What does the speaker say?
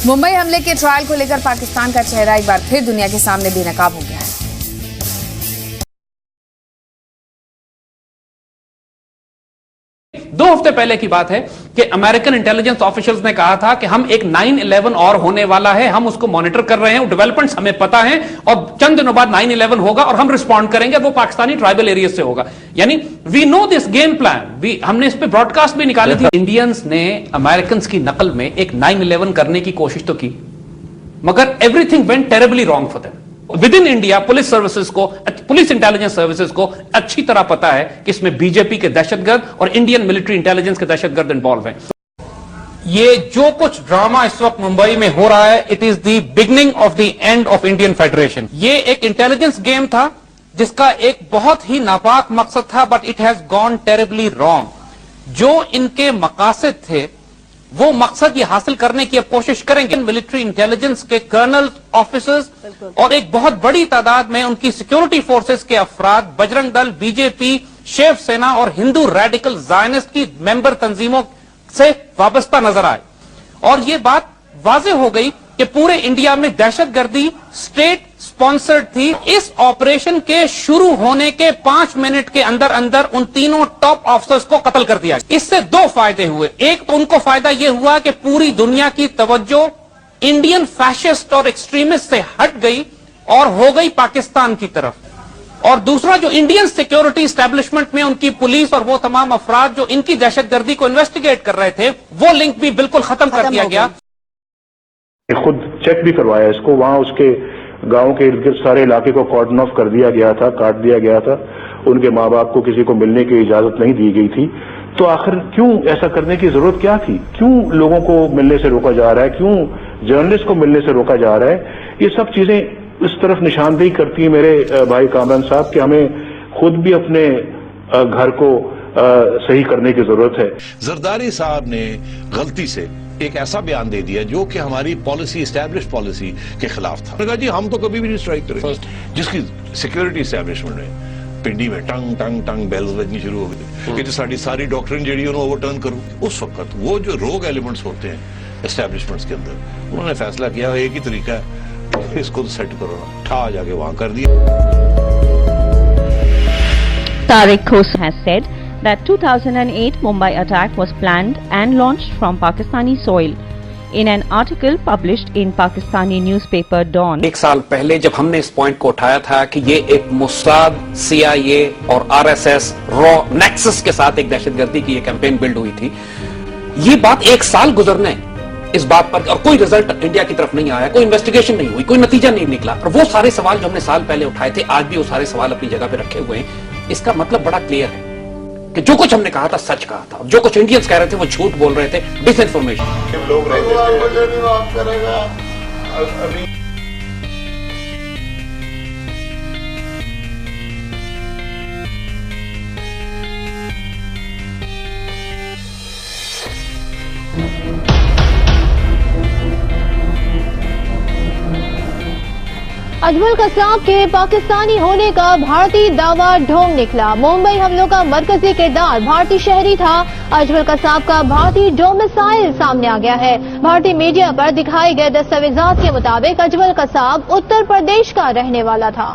मुंबई हमले के ट्रायल को लेकर पाकिस्तान का चेहरा एक बार फिर दुनिया के सामने बेनकाब हो गया है। दो हफ्ते पहले की बात है कि अमेरिकन इंटेलिजेंस ऑफिशियल्स ने कहा था कि हम एक 9/11 और होने वाला है, हम उसको मॉनिटर कर रहे हैं, डेवलपमेंट्स हमें पता है और चंद दिनों बाद 9/11 होगा और हम रिस्पॉन्ड करेंगे, वो पाकिस्तानी ट्राइबल एरिया से होगा। यानी we know this game plan, हमने इस पे ब्रॉडकास्ट भी निकाली थी। इंडियंस ने अमेरिकन की नकल में एक 9/11 करने की कोशिश तो की, मगर everything went terribly wrong for them. With in India police services को, पुलिस इंटेलिजेंस सर्विसेज को अच्छी तरह पता है कि इसमें बीजेपी के दहशतगर्द और इंडियन मिलिट्री इंटेलिजेंस के दहशतगर्द इन्वॉल्व हैं। ये जो कुछ ड्रामा इस वक्त मुंबई में हो रहा है, it is the beginning of the end of Indian federation. ये एक इंटेलिजेंस गेम था जिसका एक बहुत ही नापाक मकसद था, but it has gone terribly wrong. जो इनके मकासद थे वो मकसद ये हासिल करने की अब कोशिश करेंगे। मिलिट्री इंटेलिजेंस के कर्नल ऑफिसर्स और एक बहुत बड़ी तादाद में उनकी सिक्योरिटी फोर्सेस के अफराद बजरंग दल, बीजेपी, शिव सेना और हिंदू रेडिकल ज़ायनिस्ट की मेंबर तंजीमों से वाबस्ता नजर आए और ये बात वाज़ेह हो गई कि पूरे इंडिया में दहशतगर्दी स्टेट स्पॉन्सर्ड थी। इस ऑपरेशन के शुरू होने के 5 मिनट के अंदर अंदर उन तीनों टॉप ऑफिसर्स को कत्ल कर दिया। इससे दो फायदे हुए। एक तो उनको फायदा यह हुआ कि पूरी दुनिया की तवज्जो इंडियन फैशिस्ट और एक्सट्रीमिस्ट से हट गई और हो गई पाकिस्तान की तरफ, और दूसरा जो इंडियन सिक्योरिटी एस्टेब्लिशमेंट में उनकी पुलिस और वो तमाम अफराद जो इनकी दहशतगर्दी को इन्वेस्टिगेट कर रहे थे, वो लिंक भी बिल्कुल खत्म कर दिया गया। खुद चेक भी करवाया इसको, वहां उसके गांव के इर्द गिर्द सारे इलाके को कॉर्डन ऑफ कर दिया गया था, काट दिया गया था। उनके माँ बाप को किसी को मिलने की इजाजत नहीं दी गई थी। तो आखिर क्यों ऐसा करने की जरूरत क्या थी? क्यों लोगों को मिलने से रोका जा रहा है? क्यों जर्नलिस्ट को मिलने से रोका जा रहा है? ये सब चीजें इस तरफ निशानदेही करती है मेरे भाई कामरान साहब कि हमें खुद भी अपने घर को सही करने की जरूरत है। जरदारी साहब ने गलती से एक ऐसा बयान दे दिया जो कि हमारी पॉलिसी, एस्टैब्लिश पॉलिसी के खिलाफ था। कहा जी हम तो कभी भी नहीं स्ट्राइक करेंगे। जिसकी सिक्योरिटी एस्टैब्लिशमेंट में पिंडी में टंग टंग टंग बेल्स बजनी शुरू हो गई कि साड़ी सारी डॉक्ट्रिन जी ओवरटर्न करूं। उस वक्त वो जो रोग एलिमेंट्स होते हैं एस्टैब्लिशमेंट्स के अंदर, उन्होंने फैसला किया एक ही तरीका है, इसको तो सेट करो ना, ठा जाके वहां कर दिया। Tariq Khosa has said that 2008 Mumbai attack was planned and launched from Pakistani soil in an article published in Pakistani newspaper Dawn. एक साल पहले जब हमने इस पॉइंट को उठाया था कि ये एक मोसाद, CIA और RSS रॉ नेक्सस के साथ एक दहशतगर्दी की ये कैंपेन बिल्ड हुई थी, ये बात एक साल गुजरने इस बात पर और कोई रिजल्ट इंडिया की तरफ नहीं आया, कोई इन्वेस्टिगेशन नहीं हुई, कोई नतीजा नहीं निकला, और वो सारे सवाल जो हमने साल पहले उठाए थे आज भी वो सारे सवाल अपनी जगह पे रखे हुए हैं। इसका मतलब बड़ा क्लियर है कि जो कुछ हमने कहा था सच कहा था, जो कुछ इंडियंस कह रहे थे वो झूठ बोल रहे थे, डिसइंफॉर्मेशन। लोग अजमल कसाब के पाकिस्तानी होने का भारतीय दावा ढोंग निकला। मुंबई हमलों का मरकजी किरदार भारतीय शहरी था। अजमल कसाब का भारतीय डोमिसाइल सामने आ गया है। भारतीय मीडिया पर दिखाए गए दस्तावेजात के मुताबिक अजमल कसाब उत्तर प्रदेश का रहने वाला था।